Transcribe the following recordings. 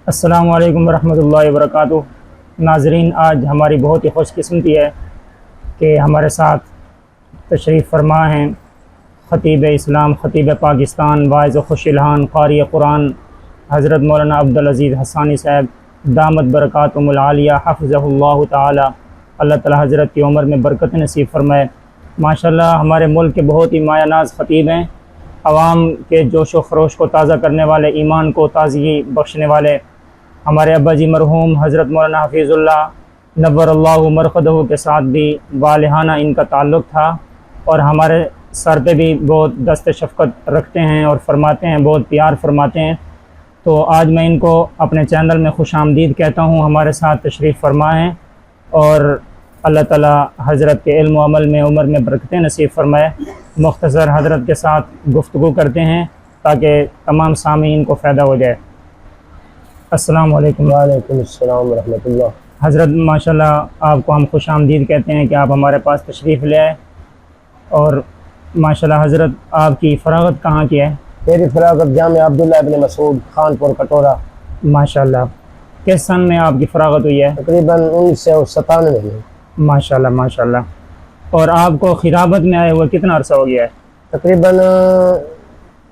السلام علیکم ورحمۃ اللہ وبرکاتہ۔ ناظرین، آج ہماری بہت ہی خوش قسمتی ہے کہ ہمارے ساتھ تشریف فرما ہیں خطیب اسلام، خطیب پاکستان، واعظ و خوش الحان، قاری قرآن حضرت مولانا عبدالعزیز حسانی صاحب دامت برکاتہم العالیہ، حفظہ اللہ تعالی۔ اللہ تعالی حضرت کی عمر میں برکت نصیب فرمائے۔ ماشاءاللہ ہمارے ملک کے بہت ہی مایہ ناز خطیب ہیں، عوام کے جوش و خروش کو تازہ کرنے والے، ایمان کو تازگی بخشنے والے۔ ہمارے ابا جی مرحوم حضرت مولانا حفیظ اللہ نور اللہ مرقدہ کے ساتھ بھی والہانہ ان کا تعلق تھا، اور ہمارے سر پہ بھی بہت دست شفقت رکھتے ہیں اور فرماتے ہیں، بہت پیار فرماتے ہیں۔ تو آج میں ان کو اپنے چینل میں خوش آمدید کہتا ہوں، ہمارے ساتھ تشریف فرما ہیں، اور اللہ تعالی حضرت کے علم و عمل میں، عمر میں برکتیں نصیب فرمائے۔ مختصر حضرت کے ساتھ گفتگو کرتے ہیں تاکہ تمام سامعین کو فائدہ ہو جائے۔ السلام علیکم۔ وعلیکم السلام ورحمۃ اللہ۔ حضرت ماشاءاللہ آپ کو ہم خوش آمدید کہتے ہیں کہ آپ ہمارے پاس تشریف لے آئے، اور ماشاءاللہ حضرت آپ کی فراغت کہاں کی ہے؟ میری فراغت جامع عبداللہ ابن مسعود خانپور کٹورہ۔ ماشاءاللہ کس سن میں آپ کی فراغت ہوئی ہے؟ تقریباً 1997 میں۔ ماشاءاللہ ماشاءاللہ۔ اور آپ کو خطابت میں آئے ہوئے کتنا عرصہ ہو گیا ہے؟ تقریباً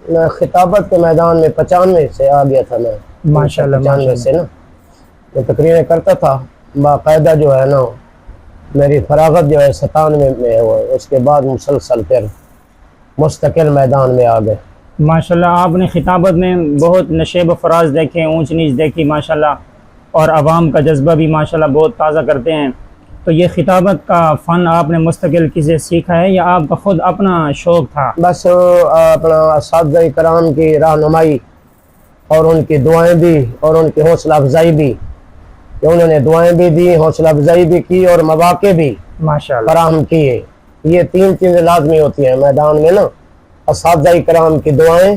میں خطابت کے میدان میں 95 سے آ گیا تھا۔ میں ماشاءاللہ 95 سے نا میں تقریریں کرتا تھا باقاعدہ، جو ہے نا میری فراغت جو ہے 97 میں ہوا، اس کے بعد مسلسل پھر مستقل میدان میں آ گئے۔ ماشاءاللہ آپ نے خطابت میں بہت نشیب و فراز دیکھے، اونچ نیچ دیکھی ماشاءاللہ، اور عوام کا جذبہ بھی ماشاءاللہ بہت تازہ کرتے ہیں۔ تو یہ خطابت کا فن آپ نے مستقل کسی سیکھا ہے یا آپ کا خود اپنا شوق تھا؟ بس اپنا اساتذہ کرام کی رہنمائی اور ان کی دعائیں بھی، اور ان کی حوصلہ افزائی بھی، کہ انہوں نے دعائیں بھی دی، حوصلہ افزائی بھی کی، اور مواقع بھی ماشاءاللہ فراہم کیے۔ یہ تین چیزیں لازمی ہوتی ہیں میدان میں نا، اساتذہ کرام کی دعائیں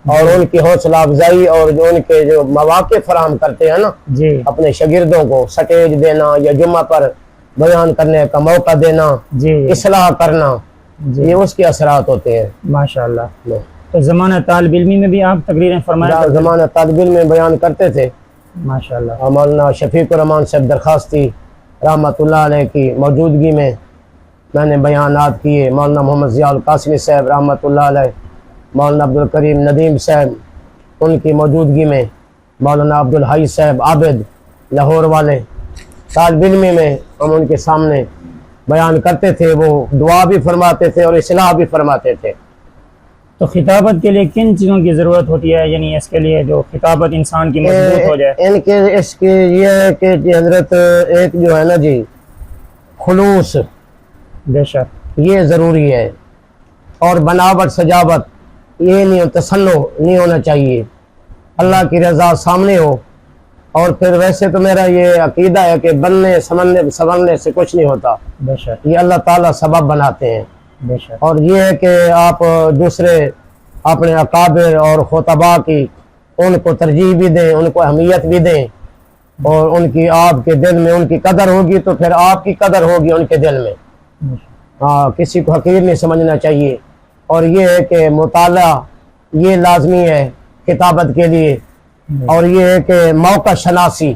اور ان کی حوصلہ افزائی، اور جو ان کے جو مواقع فراہم کرتے ہیں نا جی اپنے شاگردوں کو، سٹیج دینا یا جمعہ پر بیان کرنے کا موقع دینا، جی اصلاح کرنا، جی یہ اس کے اثرات ہوتے ہیں۔ ماشاءاللہ۔ تو زمانہ طالب علمی میں بھی آپ تقریریں فرمایا کرتے؟ زمانہ طالب علم میں بیان کرتے تھے۔ ماشاءاللہ مولانا شفیق الرحمان صاحب درخواستی رحمۃ اللہ علیہ کی موجودگی میں میں نے بیانات کیے، مولانا محمد ضیاء القاسمی صاحب رحمۃ اللہ علیہ، مولانا عبدالکریم ندیم صاحب ان کی موجودگی میں، مولانا عبدالحی صاحب عابد لاہور والے، طالب علمی میں ہم ان کے سامنے بیان کرتے تھے، وہ دعا بھی فرماتے تھے اور اصلاح بھی فرماتے تھے۔ تو خطابت کے لیے کن چیزوں کی ضرورت ہوتی ہے، یعنی اس کے لیے جو خطابت انسان کی مضبوط ہو جائے؟ ان کے اس کی یہ ہے کہ حضرت ایک جو ہے نا جی خلوص، بے شک یہ ضروری ہے، اور بناوٹ سجاوٹ یہ نہیں، تصنع نہیں ہونا چاہیے، اللہ کی رضا سامنے ہو۔ اور پھر ویسے تو میرا یہ عقیدہ ہے کہ بننے سنورنے سے کچھ نہیں ہوتا، بے شک یہ اللہ تعالیٰ سبب بناتے ہیں۔ بے شک اور یہ ہے کہ آپ دوسرے اپنے اکابر اور خطباء کی ان کو ترجیح بھی دیں، ان کو اہمیت بھی دیں، اور ان کی آپ کے دل میں ان کی قدر ہوگی تو پھر آپ کی قدر ہوگی ان کے دل میں۔ ہاں، کسی کو حقیر نہیں سمجھنا چاہیے۔ اور یہ ہے کہ مطالعہ یہ لازمی ہے خطابت کے لیے، اور یہ ہے کہ موقع شناسی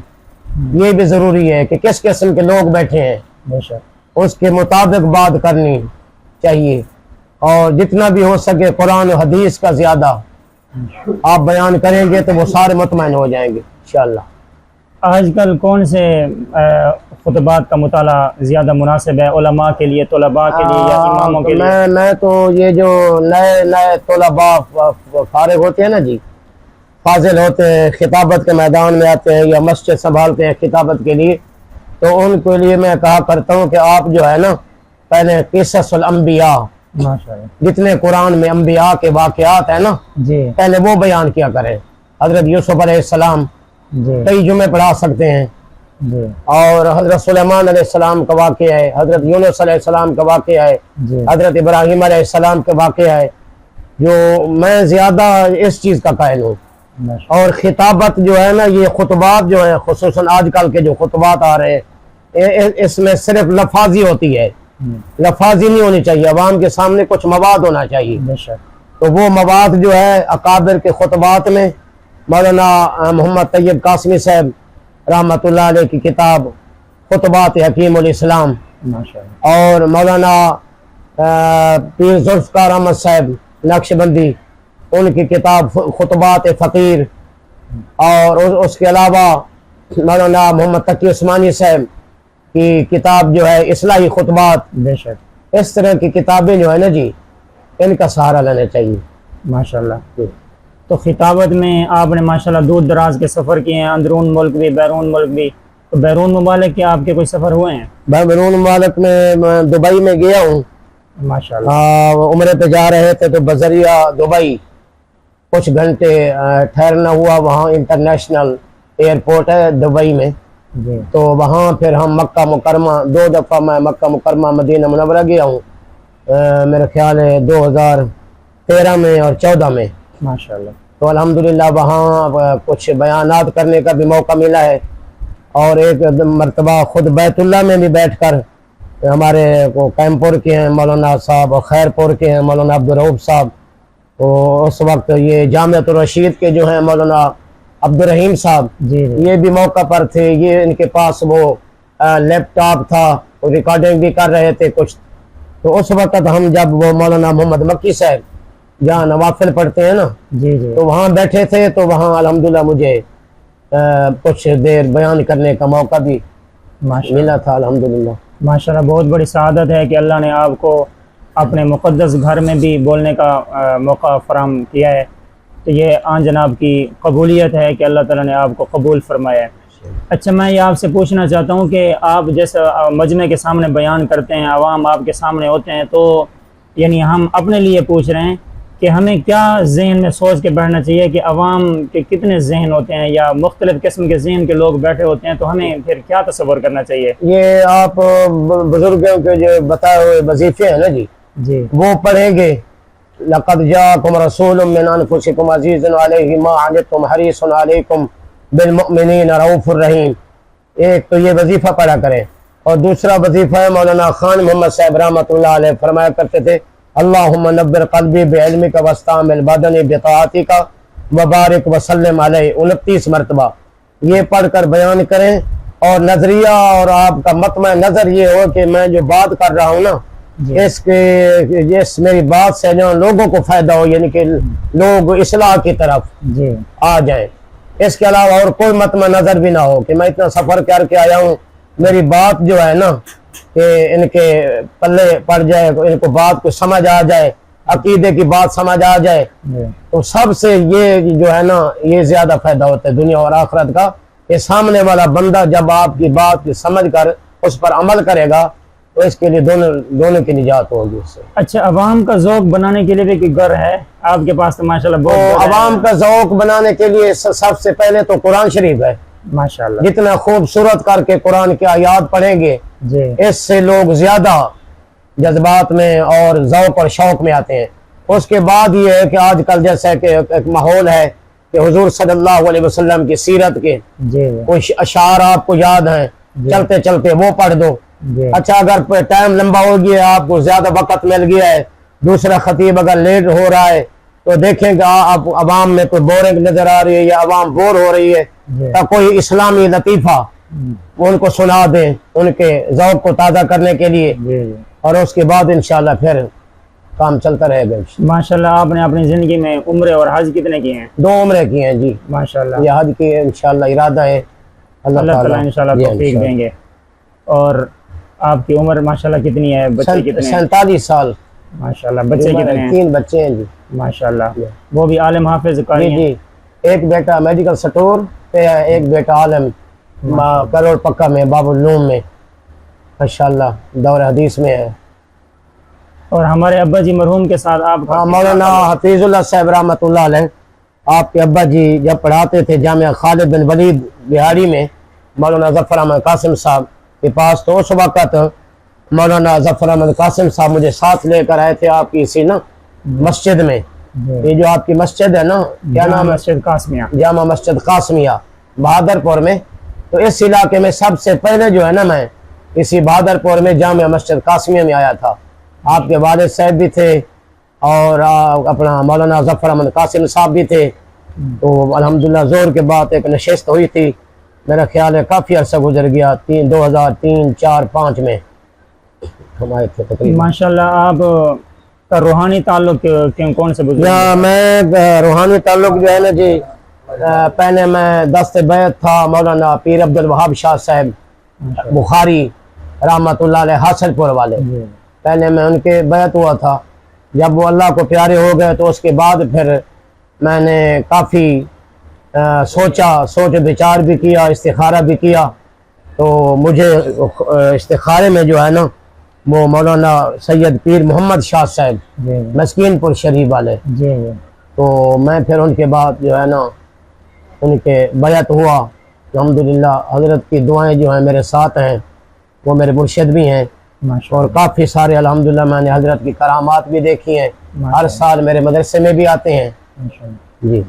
یہ بھی ضروری ہے کہ کس قسم کے لوگ بیٹھے ہیں، بے شک اس کے مطابق بات کرنی چاہیے، اور جتنا بھی ہو سکے قرآن و حدیث کا زیادہ آپ بیان کریں گے تو وہ سارے مطمئن ہو جائیں گے انشاءاللہ۔ آج کل کون سے خطبات کا مطالعہ زیادہ مناسب ہے، علماء کے لیے، طلباء کے لیے، یا اماموں کے لیے؟ میں تو یہ جو نئے طلباء فارغ ہوتے ہیں نا جی، فاضل ہوتے ہیں، خطابت کے میدان میں آتے ہیں یا مسجد سنبھالتے ہیں خطابت کے لیے، تو ان کے لیے میں کہا کرتا ہوں کہ آپ جو ہے نا پہلے قصص الانبیاء، ماشاءاللہ جتنے قرآن میں انبیاء کے واقعات ہیں نا جی پہلے وہ بیان کیا کریں۔ حضرت یوسف علیہ السلام جی کئی جمعے پڑھا سکتے ہیں، جی اور حضرت سلیمان علیہ السلام کا واقعہ ہے، حضرت یونس علیہ السلام کا واقعہ ہے، جی حضرت ابراہیم علیہ السلام کا واقعہ ہے، جو میں زیادہ اس چیز کا قائل ہوں۔ ماشاءاللہ اور خطابت جو ہے نا، یہ خطبات جو ہیں، خصوصاً آج کل کے جو خطبات آ رہے ہیں، اس میں صرف لفاظی ہوتی ہے، لفاظی نہیں ہونی چاہیے، عوام کے سامنے کچھ مواد ہونا چاہیے۔ بے شک تو وہ مواد جو ہے اکابر کے خطبات میں مولانا محمد طیب قاسمی صاحب رحمۃ اللہ علیہ کی کتاب خطبات حکیم الاسلام، ماشاءاللہ، اور مولانا پیر ذوالفقار احمد صاحب نقشبندی ان کی کتاب خطبات فقیر، اور اس کے علاوہ مولانا محمد تقی عثمانی صاحب کی کتاب جو ہے اصلاحی خطبات، بے شک، اس طرح کی کتابیں جو ہے نا جی ان کا سہارا لینا چاہیے۔ ماشاءاللہ۔ تو خطابت میں آپ نے ماشاءاللہ دور دراز کے سفر کیے ہیں، اندرون ملک بھی بیرون ملک بھی، تو بیرون ممالک کے آپ کے کوئی سفر ہوئے ہیں؟ بیرون ممالک میں دبئی میں گیا ہوں، ماشاءاللہ، عمرے پہ جا رہے تھے تو بذریعہ دبئی کچھ گھنٹے ٹھہرنا ہوا، وہاں انٹرنیشنل ایئرپورٹ ہے دبئی میں، جی، تو وہاں پھر ہم مکہ مکرمہ 2 دفعہ میں مکہ مکرمہ مدینہ منورہ گیا ہوں، میرا خیال ہے 2013 میں اور 14 میں، ماشاءاللہ، تو الحمدللہ وہاں کچھ بیانات کرنے کا بھی موقع ملا ہے، اور ایک مرتبہ خود بیت اللہ میں بھی بیٹھ کر ہمارے کیمپور کے ہیں مولانا صاحب اور خیرپور کے ہیں مولانا عبدالرؤف صاحب، تو اس وقت یہ جامعۃ الرشید کے جو ہیں مولانا عبدالرحیم صاحب، جی، یہ بھی موقع پر تھے، یہ ان کے پاس وہ لیپ ٹاپ تھا، ریکارڈنگ بھی کر رہے تھے کچھ، تو اس وقت ہم جب وہ مولانا محمد مکی صاحب جہاں نوافل پڑھتے ہیں نا، جی، جی، تو وہاں بیٹھے تھے، تو وہاں الحمدللہ مجھے کچھ دیر بیان کرنے کا موقع بھی ملا تھا الحمدللہ۔ ماشاءاللہ، بہت بڑی سعادت ہے کہ اللہ نے آپ کو اپنے مقدس گھر میں بھی بولنے کا موقع فراہم کیا ہے، تو یہ آن جناب کی قبولیت ہے کہ اللہ تعالیٰ نے آپ کو قبول فرمایا ہے۔ اچھا، میں یہ آپ سے پوچھنا چاہتا ہوں کہ آپ جیسا مجمع کے سامنے بیان کرتے ہیں، عوام آپ کے سامنے ہوتے ہیں، تو یعنی ہم اپنے لیے پوچھ رہے ہیں کہ ہمیں کیا ذہن میں سوچ کے بیٹھنا چاہیے کہ عوام کے کتنے ذہن ہوتے ہیں یا مختلف قسم کے ذہن کے لوگ بیٹھے ہوتے ہیں، تو ہمیں پھر کیا تصور کرنا چاہیے؟ یہ آپ بزرگوں کے جو بتائے ہوئے وظیفے ہیں نا جی، جی، وہ پڑھیں گے، لقد جاءکم رسول من انفسکم عزیز علیہ ما عنتم حریص علیکم بالمؤمنین رؤوف الرحیم، ایک تو یہ وظیفہ پڑھا کریں، اور دوسرا وظیفہ ہے مولانا خان محمد صاحب رحمۃ اللہ علیہ فرمایا کرتے تھے، اللہم نبر قلبی بعلمک واستعمل بدنی بطاعتک وبارک وسلم علیہ، 29 مرتبہ یہ پڑھ کر بیان کریں، اور نظریہ اور آپ کا مطمع نظر یہ ہو کہ میں جو بات کر رہا ہوں نا، اس میری بات سے جو لوگوں کو فائدہ ہو، یعنی کہ لوگ اصلاح کی طرف جی، آ جائیں، اس کے علاوہ اور کوئی مطمع نظر بھی نہ ہو کہ میں اتنا سفر کر کے آیا ہوں، میری بات جو ہے نا کہ ان کے پلے پڑ جائے، ان کو بات کو سمجھ آ جائے، عقیدے کی بات سمجھ آ جائے، جی، تو سب سے یہ جو ہے نا یہ زیادہ فائدہ ہوتا ہے دنیا اور آخرت کا، کہ سامنے والا بندہ جب آپ کی بات کی سمجھ کر اس پر عمل کرے گا تو اس کے لیے دونوں کی نجات ہوگی اس سے۔ اچھا، عوام کا ذوق بنانے کے لیے بھی کوئی گر ہے آپ کے پاس؟ تو ماشاءاللہ تو بہت عوام کا ذوق بنانے کے لیے سب سے پہلے تو قرآن شریف ہے، ماشاءاللہ، جتنا خوبصورت کر کے قرآن کی آیات پڑھیں گے جی، اس سے لوگ زیادہ جذبات میں اور ذوق اور شوق میں آتے ہیں۔ اس کے بعد یہ ہے کہ آج کل جیسا کہ ایک ماحول ہے کہ حضور صلی اللہ علیہ وسلم کی سیرت کے جی، کچھ اشعار آپ کو یاد ہیں، چلتے چلتے وہ پڑھ دو۔ جی، اچھا، اگر ٹائم لمبا ہو گیا، آپ کو زیادہ وقت مل گیا ہے، دوسرا خطیب اگر لیٹ ہو رہا ہے، تو دیکھیں کہ آپ عوام میں کوئی بورنگ نظر آ رہی ہے یا عوام بور ہو رہی ہے، جی، تو کوئی اسلامی لطیفہ ان کو سنا دیں ان کے ذوق کو تازہ کرنے کے لیے، جی، اور اس کے بعد انشاءاللہ پھر کام چلتا رہے گا۔ ماشاءاللہ، آپ نے اپنی زندگی میں عمرے اور حج کتنے کیے ہیں؟ 2 عمرے کی ہیں جی، ماشاءاللہ، یہ حج کی انشاءاللہ ارادہ ہے، اللہ تعالیٰ انشاءاللہ توفیق دیں گے۔ اور آپ کی عمر ماشاءاللہ کتنی ہے؟ بچے کتنے ہیں؟ 47 سال، ماشاءاللہ، بچے کتنے ہیں؟ 3 بچے ہیں جی۔ ماشاءاللہ، وہ بھی عالم حافظ قاری جی ہیں؟ جی، ایک بیٹا میڈیکل سٹور پہ ہے، ایک بیٹا عالم کروڑ پکا میں باب العلوم میں ماشاءاللہ دور حدیث میں ہے۔ اور ہمارے ابا جی مرحوم کے ساتھ آپ کا مولانا حفیظ اللہ صاحب رحمۃ اللہ علیہ، آپ کے ابا جی جب پڑھاتے تھے جامعہ خالد بن ولید بہاری میں مولانا ظفر احمد قاسم صاحب کے پاس، تو اس وقت مولانا ظفر احمد قاسم صاحب مجھے ساتھ لے کر آئے تھے آپ کی اسی نا مسجد میں، یہ جو آپ کی مسجد ہے نا، کیا نام ہے؟ مسجد قاسمیہ، جامع مسجد قاسمیہ بہادر پور میں، تو اس علاقے میں سب سے پہلے جو ہے نا میں اسی بہادر پور میں جامع مسجد قاسمیہ میں آیا تھا۔ آپ کے والد صاحب بھی تھے اور اپنا مولانا ظفر احمد قاسم صاحب بھی تھے، تو الحمدللہ زور کے بعد ایک نشست ہوئی تھی، میرا خیال ہے کافی عرصہ گزر گیا، 2003 4 5 میں ہم آئے تھے تقریباً۔ ماشاءاللہ آپ کا روحانی تعلق کون سے بزرگ؟ یا میں روحانی تعلق جو ہے نا جی، پہلے میں دست بیعت تھا مولانا پیر عبد الوہاب شاہ صاحب بخاری رحمۃ اللہ علیہ حاصل پور والے، پہلے میں ان کے بیعت ہوا تھا۔ جب وہ اللہ کو پیارے ہو گئے تو اس کے بعد پھر میں نے کافی سوچ بچار بھی کیا، استخارہ بھی کیا، تو مجھے استخارے میں جو ہے نا وہ مولانا سید پیر محمد شاہ صاحب مسکین پور شریف والے، تو میں پھر ان کے بعد جو ہے نا ان کے بیعت ہوا۔ الحمدللہ حضرت کی دعائیں جو ہیں میرے ساتھ ہیں، وہ میرے مرشد بھی ہیں، اور کافی سارے الحمدللہ میں نے حضرت کی کرامات بھی دیکھی ہیں، ہر سال میرے مدرسے میں بھی آتے ہیں جی۔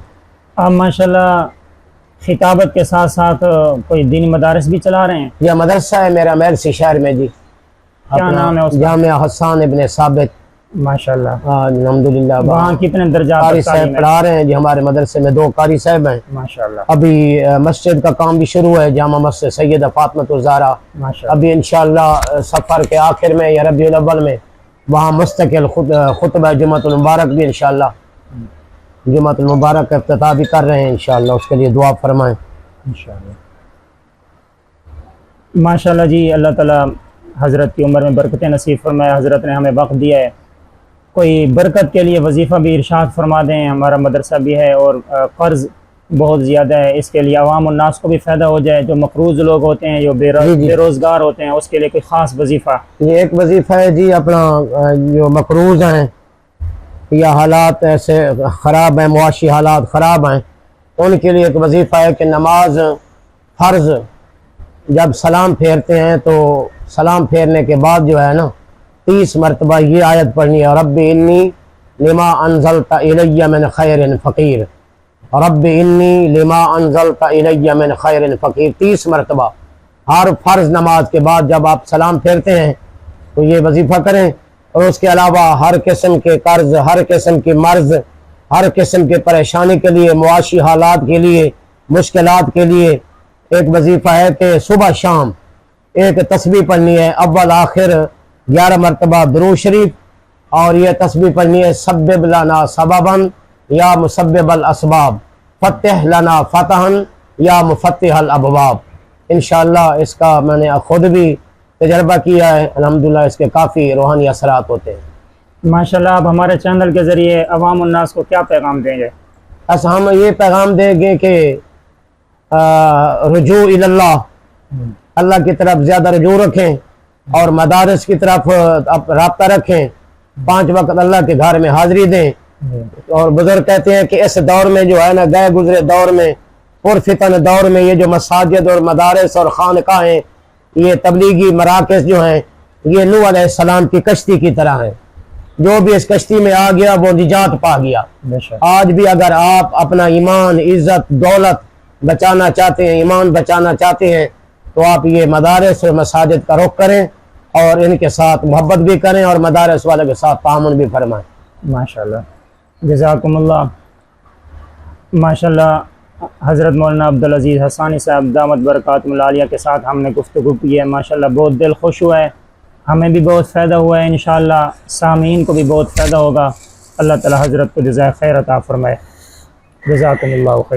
آپ ماشاءاللہ خطابت کے ساتھ ساتھ کوئی دینی مدارس بھی چلا رہے ہیں؟ یہ مدرسہ ہے میرا میرسی شہر میں جی، کیا نام ہے اس کا؟ جامعہ حسان ابن ثابت ماشاءاللہ۔ الحمدللہ وہاں کتنے درجات قاری تک صاحب تعلیم ہے؟ پڑھا رہے ہیں جی، ہمارے مدرسے میں 2 قاری صاحب ہیں۔ ماشاءاللہ ابھی مسجد کا کام بھی شروع ہے، جامع مسجد سیدہ فاطمہ الزہرا، ماشاءاللہ۔ ابھی انشاءاللہ سفر کے آخر میں یا ربیع الاول میں وہاں مستقل خطبہ جمعۃ المبارک بھی انشاءاللہ جمعۃ المبارک کا افتتاح بھی کر رہے ہیں انشاءاللہ، اس کے لیے دعا فرمائیں انشاءاللہ۔ ماشاءاللہ جی، اللہ تعالیٰ حضرت کی عمر میں برکتیں نصیب فرمائے۔ حضرت نے ہمیں وقت دیا ہے، کوئی برکت کے لیے وظیفہ بھی ارشاد فرما دیں۔ ہمارا مدرسہ بھی ہے اور قرض بہت زیادہ ہے، اس کے لیے عوام الناس کو بھی فائدہ ہو جائے، جو مقروض لوگ ہوتے ہیں، جو بے روزگار ہوتے ہیں، اس کے لیے کوئی خاص وظیفہ؟ یہ ایک وظیفہ ہے جی، اپنا جو مقروض ہیں یا حالات ایسے خراب ہیں، معاشی حالات خراب ہیں، ان کے لیے ایک وظیفہ ہے کہ نماز فرض جب سلام پھیرتے ہیں تو سلام پھیرنے کے بعد جو ہے نا 30 مرتبہ یہ آیت پڑھنی ہے، رب انی لما انزلت الی من خیر فقیر، رب انی لما انزلت الی من خیر فقیر، 30 مرتبہ ہر فرض نماز کے بعد جب آپ سلام پھیرتے ہیں تو یہ وظیفہ کریں۔ اور اس کے علاوہ ہر قسم کے قرض، ہر قسم کی مرض، ہر قسم کے پریشانی کے لیے، معاشی حالات کے لیے، مشکلات کے لیے ایک وظیفہ ہے کہ صبح شام ایک تسبیح پڑھنی ہے، اول آخر 11 مرتبہ درود شریف، اور یہ تسبیح پڑھنی ہے، سبب لنا سببا یا مسبب الاسباب، فتح لنا فتحا یا مفتح الابواب۔ انشاءاللہ اس کا میں نے خود بھی تجربہ کیا ہے، الحمدللہ اس کے کافی روحانی اثرات ہوتے ہیں۔ ماشاءاللہ، آپ ہمارے چینل کے ذریعے عوام الناس کو کیا پیغام دیں گے؟ بس ہم یہ پیغام دیں گے کہ رجوع اللہ، اللہ کی طرف زیادہ رجوع رکھیں، اور مدارس کی طرف رابطہ رکھیں، 5 وقت اللہ کے گھر میں حاضری دیں۔ اور بزرگ کہتے ہیں کہ اس دور میں جو ہے نا، گئے گزرے دور میں، پرفتن دور میں، یہ جو مساجد اور مدارس اور خانقاہیں، یہ تبلیغی مراکز جو ہیں، یہ نوح علیہ السلام کی کشتی کی طرح ہیں، جو بھی اس کشتی میں آ گیا وہ نجات پا گیا۔ آج بھی اگر آپ اپنا ایمان، عزت، دولت بچانا چاہتے ہیں، ایمان بچانا چاہتے ہیں، تو آپ یہ مدارس اور مساجد کا رخ کریں، اور ان کے ساتھ محبت بھی کریں، اور مدارس والے کے ساتھ تعاون بھی فرمائیں۔ ماشاءاللہ، جزاکم اللہ۔ ماشاءاللہ، حضرت مولانا عبدالعزیز حسانی صاحب دامت برکاتہم العالیہ کے ساتھ ہم نے گفتگو کی ہے، ماشاءاللہ بہت دل خوش ہوا ہے، ہمیں بھی بہت فائدہ ہوا ہے، انشاءاللہ سامعین کو بھی بہت فائدہ ہوگا۔ اللہ تعالی حضرت کو جزائے خیر عطا فرمائے۔ جزاکم اللہ خیر۔